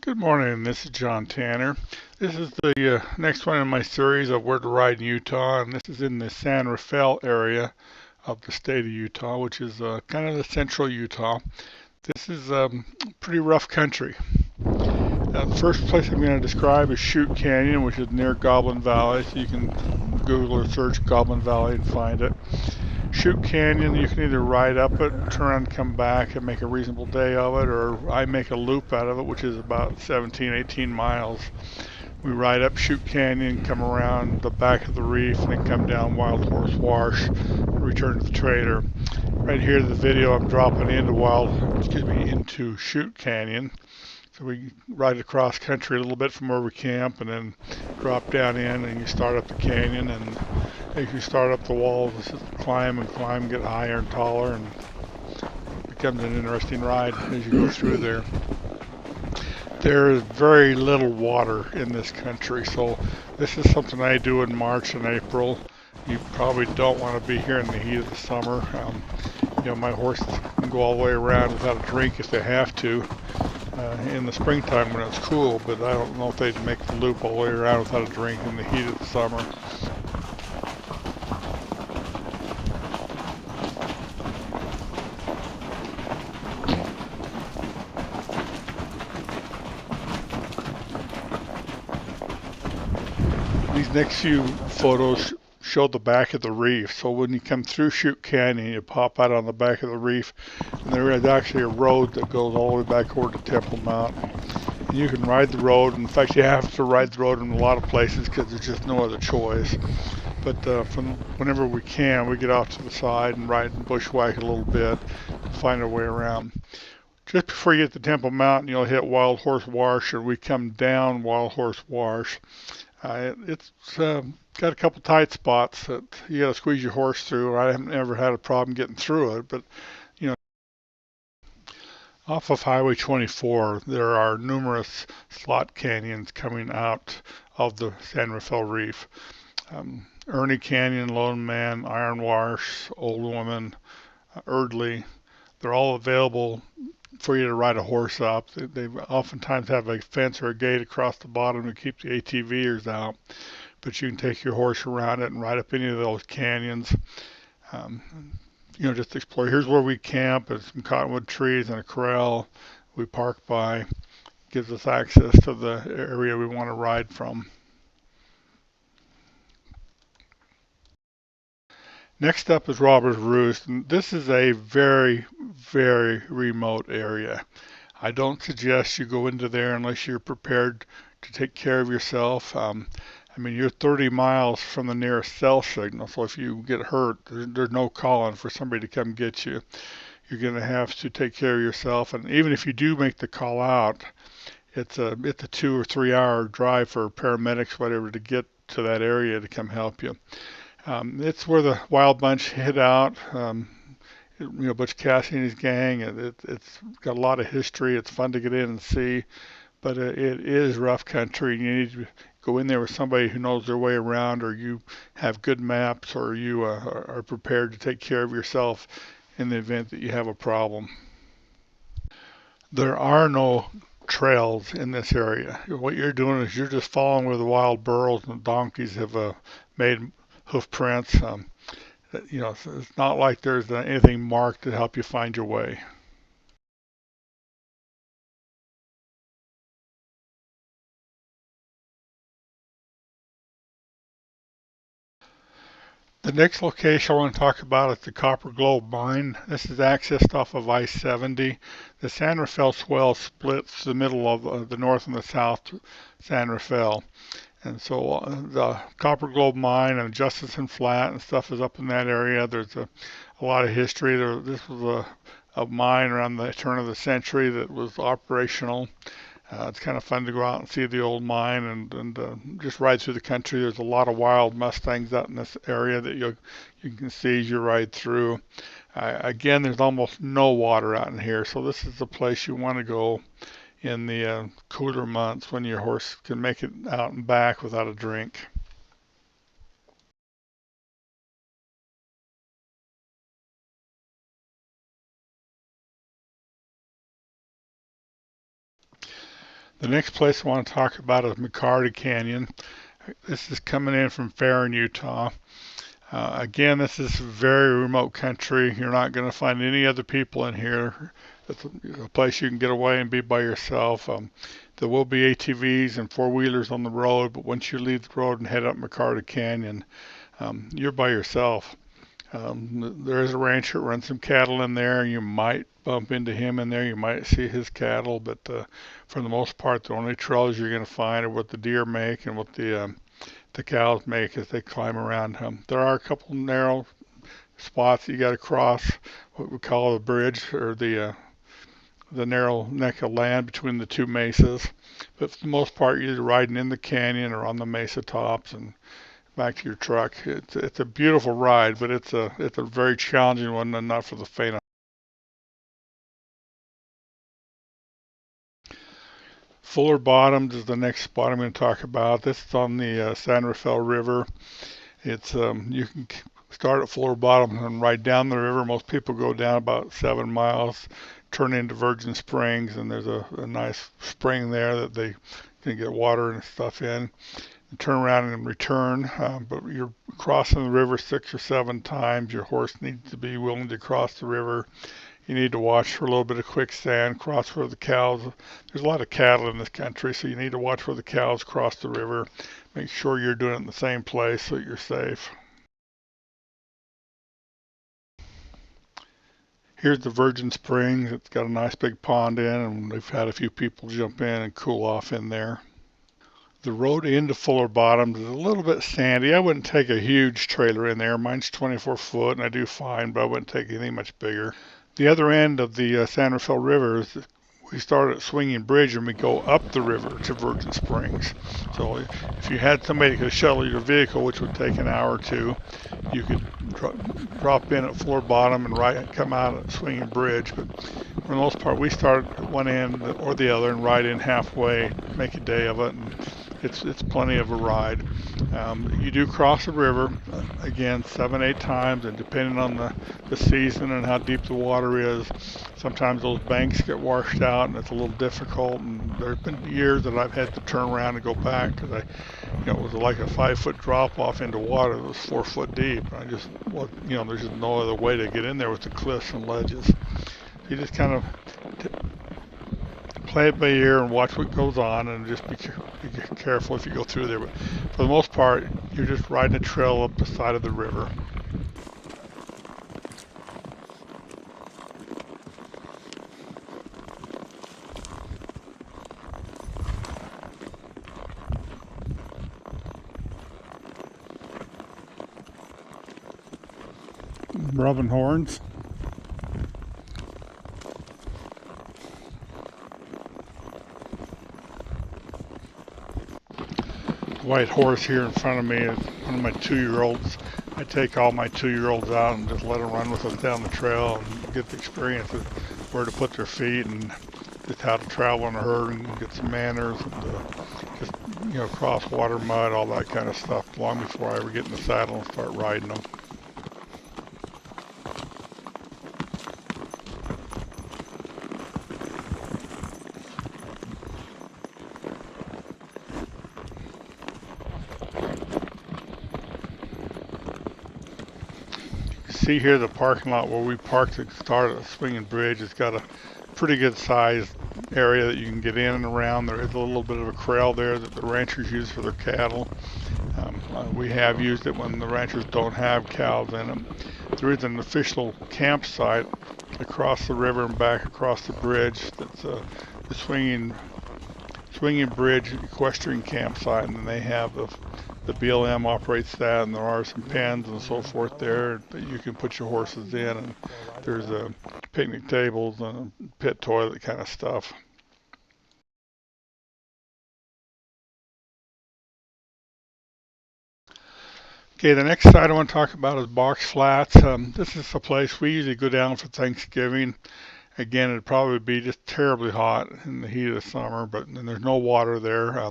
Good morning, this is John Tanner. This is the next one in my series of where to ride in Utah, and this is in the San Rafael area of the state of Utah, which is kind of the central Utah. This is pretty rough country. The first place I'm going to describe is Chute Canyon, which is near Goblin Valley, so you can Google or search Goblin Valley and find it. Chute Canyon, you can either ride up it, turn around and come back and make a reasonable day of it, or I make a loop out of it, which is about 17, 18 miles. We ride up Chute Canyon, come around the back of the reef, and then come down Wild Horse Wash, and return to the trailer. Right here, the video I'm dropping into Chute Canyon. So we ride across country a little bit from where we camp, and then drop down in, and you start up the canyon. And as you start up the walls, this is climb and climb, get higher and taller, and it becomes an interesting ride as you go through there. There is very little water in this country, so this is something I do in March and April. You probably don't want to be here in the heat of the summer. My horses can go all the way around without a drink if they have to. In the springtime when it's cool, but I don't know if they'd make the loop all the way around without a drink in the heat of the summer. These next few photos show the back of the reef. So when you come through Chute Canyon, you pop out on the back of the reef, and there is actually a road that goes all the way back over to Temple Mount. And you can ride the road. In fact, you have to ride the road in a lot of places because there's just no other choice. But from whenever we can, we get off to the side and ride and bushwhack a little bit and find our way around. Just before you get to Temple Mountain, you'll hit Wild Horse Wash, or we come down Wild Horse Wash. It's got a couple tight spots that you got to squeeze your horse through. I haven't ever had a problem getting through it, but you know, off of Highway 24, there are numerous slot canyons coming out of the San Rafael Reef. Ernie Canyon, Lone Man, Iron Wash, Old Woman, Erdley, they're all available for you to ride a horse up. They oftentimes have a fence or a gate across the bottom to keep the ATVers out, but you can take your horse around it and ride up any of those canyons. Um, just explore. Here's where we camp. There's some cottonwood trees and a corral we park by. Gives us access to the area we want to ride from. Next up is Robber's Roost, and this is a very, very remote area. I don't suggest you go into there unless you're prepared to take care of yourself. You're 30 miles from the nearest cell signal, so if you get hurt, there's no calling for somebody to come get you. You're going to have to take care of yourself, and even if you do make the call out, it's a 2 or 3 hour drive for paramedics, whatever, to get to that area to come help you. It's where the Wild Bunch hid out. Butch Cassidy and his gang. It's got a lot of history. It's fun to get in and see, but it is rough country. You need to go in there with somebody who knows their way around, or you have good maps, or you are prepared to take care of yourself in the event that you have a problem. There are no trails in this area. What you're doing is you're just following where the wild burros and donkeys have made hoof prints. It's not like there's anything marked to help you find your way. The next location I want to talk about is the Copper Globe Mine. This is accessed off of I-70. The San Rafael Swell splits the middle of the north and the south San Rafael. And so the Copper Globe Mine and Justice and Flat and stuff is up in that area. There's a lot of history. This was a mine around the turn of the century that was operational. It's kind of fun to go out and see the old mine and just ride through the country. There's a lot of wild Mustangs out in this area that you can see as you ride through. Again, there's almost no water out in here, so this is the place you want to go in the cooler months when your horse can make it out and back without a drink. The next place I want to talk about is McCarty Canyon. This is coming in from Farron, Utah. Again, this is very remote country. You're not going to find any other people in here. It's a place you can get away and be by yourself. There will be ATVs and four-wheelers on the road, but once you leave the road and head up McCarty Canyon, you're by yourself. There is a rancher that runs some cattle in there. You might bump into him in there. You might see his cattle, but for the most part, the only trails you're going to find are what the deer make and what the cows make as they climb around. There are a couple narrow spots that you got to cross, what we call the bridge or the narrow neck of land between the two mesas. But for the most part, you're either riding in the canyon or on the mesa tops and back to your truck. It's a beautiful ride, but it's a very challenging one and not for the faint of heart. Fuller Bottoms is the next spot I'm going to talk about. This is on the San Rafael River. It's you can start at Fuller Bottoms and ride down the river. Most people go down about 7 miles, turn into Virgin Springs, and there's a nice spring there that they can get water and stuff in. Turn around and return, but you're crossing the river 6 or 7 times. Your horse needs to be willing to cross the river. You need to watch for a little bit of quicksand, cross where the cows, there's a lot of cattle in this country, so you need to watch where the cows cross the river. Make sure you're doing it in the same place so you're safe. Here's the Virgin Springs. It's got a nice big pond in, and we've had a few people jump in and cool off in there. The road into Fuller Bottoms is a little bit sandy. I wouldn't take a huge trailer in there. Mine's 24 foot and I do fine, but I wouldn't take anything much bigger. The other end of the San Rafael River is we start at Swinging Bridge and we go up the river to Virgin Springs. So if you had somebody that could shuttle your vehicle, which would take an hour or two, you could drop in at Fuller Bottom and come out at Swinging Bridge. But for the most part, we start at one end or the other and ride in halfway, make a day of it, and it's plenty of a ride. You do cross the river again 7, 8 times, and depending on the season and how deep the water is, sometimes those banks get washed out and it's a little difficult. And there's been years that I've had to turn around and go back because it was like a 5 foot drop off into water that was 4 foot deep. There's just no other way to get in there with the cliffs and ledges. You just kind of play it by ear and watch what goes on, and just be careful if you go through there. But for the most part, you're just riding a trail up the side of the river. Rubbing horns. White horse here in front of me is one of my 2-year-olds. I take all my 2-year-olds out and just let them run with us down the trail and get the experience of where to put their feet and just how to travel in a herd and get some manners and just cross water, mud, all that kind of stuff long before I ever get in the saddle and start riding them. See here the parking lot where we parked to start at Swinging Bridge. It's got a pretty good sized area that you can get in and around. There is a little bit of a corral there that the ranchers use for their cattle. We have used it when the ranchers don't have cows in them. There is an official campsite across the river and back across the bridge. That's the Swinging Bridge Equestrian Campsite, and they have the BLM operates that, and there are some pens and so forth there that you can put your horses in, and there's picnic tables and a pit toilet kind of stuff. Okay, the next site I want to talk about is Box Flats. This is a place we usually go down for Thanksgiving. Again, it'd probably be just terribly hot in the heat of the summer, but there's no water there.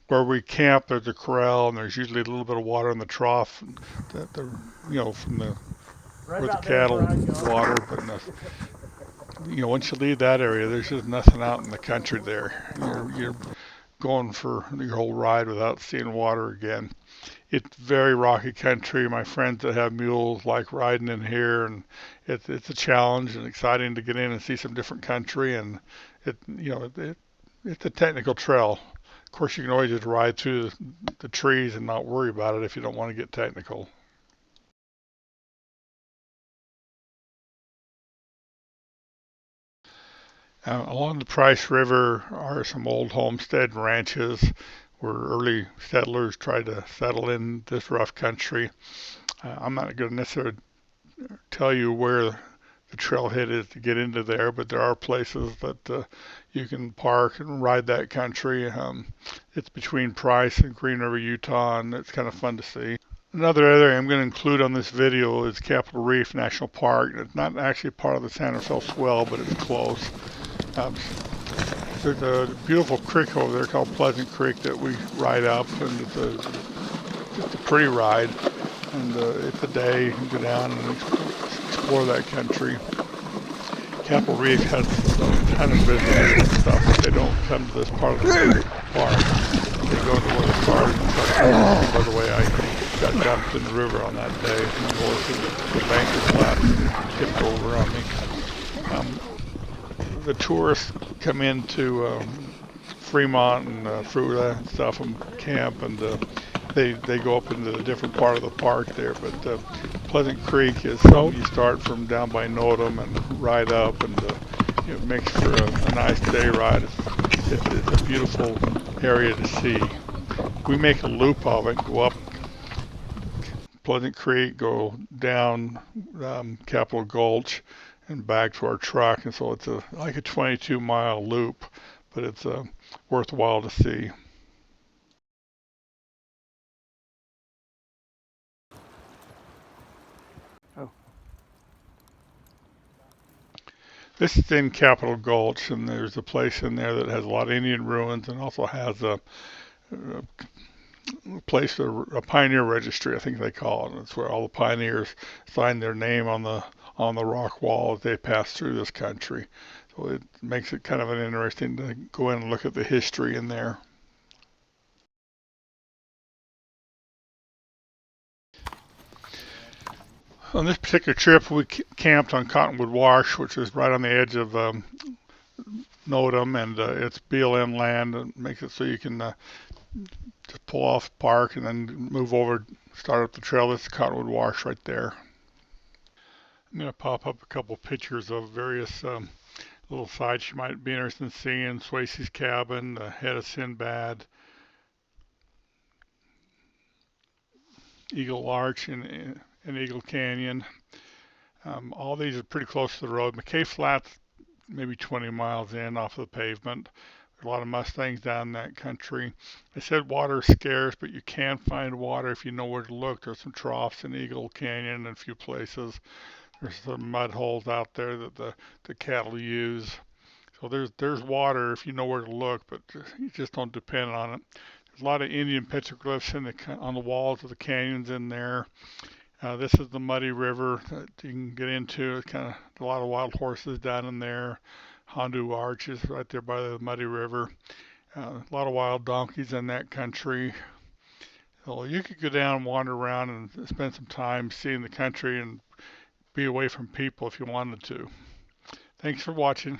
Where we camp, there's a corral, and there's usually a little bit of water in the trough, from where the cattle water. But once you leave that area, there's just nothing out in the country there. You're going for your whole ride without seeing water again. It's very rocky country. My friends that have mules like riding in here, and it's a challenge and exciting to get in and see some different country. And it's a technical trail. Of course, you can always just ride through the trees and not worry about it if you don't want to get technical. Along the Price River are some old homestead ranches where early settlers tried to settle in this rough country. I'm not going to necessarily tell you where the trailhead is to get into there, but there are places that you can park and ride that country. It's between Price and Green River, Utah, and it's kind of fun to see. Another area I'm going to include on this video is Capitol Reef National Park. It's not actually part of the San Rafael Swell, but it's close. Um, there's a beautiful creek over there called Pleasant Creek that we ride up, and it's a pretty ride. And it's a day, you can go down and explore that country. Capitol Reef has a ton of visitors and stuff, but they don't come to this part of the park. They go to where the cars and stuff. By the way, I got dumped in the river on that day. And the bank was flat and tipped over on me. The tourists come into Fremont and Fruita and stuff and camp, and they go up into a different part of the park there. But Pleasant Creek is you start from down by Notum and ride up, and it makes for a nice day ride. It's a beautiful area to see. We make a loop of it, go up Pleasant Creek, go down Capitol Gulch, and back to our truck. And so it's like a 22-mile loop, but it's worthwhile to see. Oh. This is in Capitol Gulch, and there's a place in there that has a lot of Indian ruins and also has a place, a pioneer registry, I think they call it. It's where all the pioneers sign their name on the rock wall as they pass through this country. So it makes it kind of an interesting to go in and look at the history in there. On this particular trip, we camped on Cottonwood Wash, which is right on the edge of Notum, and it's BLM land, and makes it so you can just pull off, park, and then move over, start up the trail. This is Cottonwood Wash right there. I'm going to pop up a couple pictures of various little sites you might be interested in seeing. Swayze's Cabin, the Head of Sinbad, Eagle Arch, and Eagle Canyon. All these are pretty close to the road. McKay Flat's maybe 20 miles in off of the pavement. There's a lot of Mustangs down in that country. I said water is scarce, but you can find water if you know where to look. There's some troughs in Eagle Canyon and a few places. There's some mud holes out there that the cattle use. So there's water if you know where to look, but you just don't depend on it. There's a lot of Indian petroglyphs on the walls of the canyons in there. This is the Muddy River that you can get into. It's kind of a lot of wild horses down in there. Hondo Arch is right there by the Muddy River. A lot of wild donkeys in that country. So you could go down and wander around and spend some time seeing the country and be away from people if you wanted to. Thanks for watching.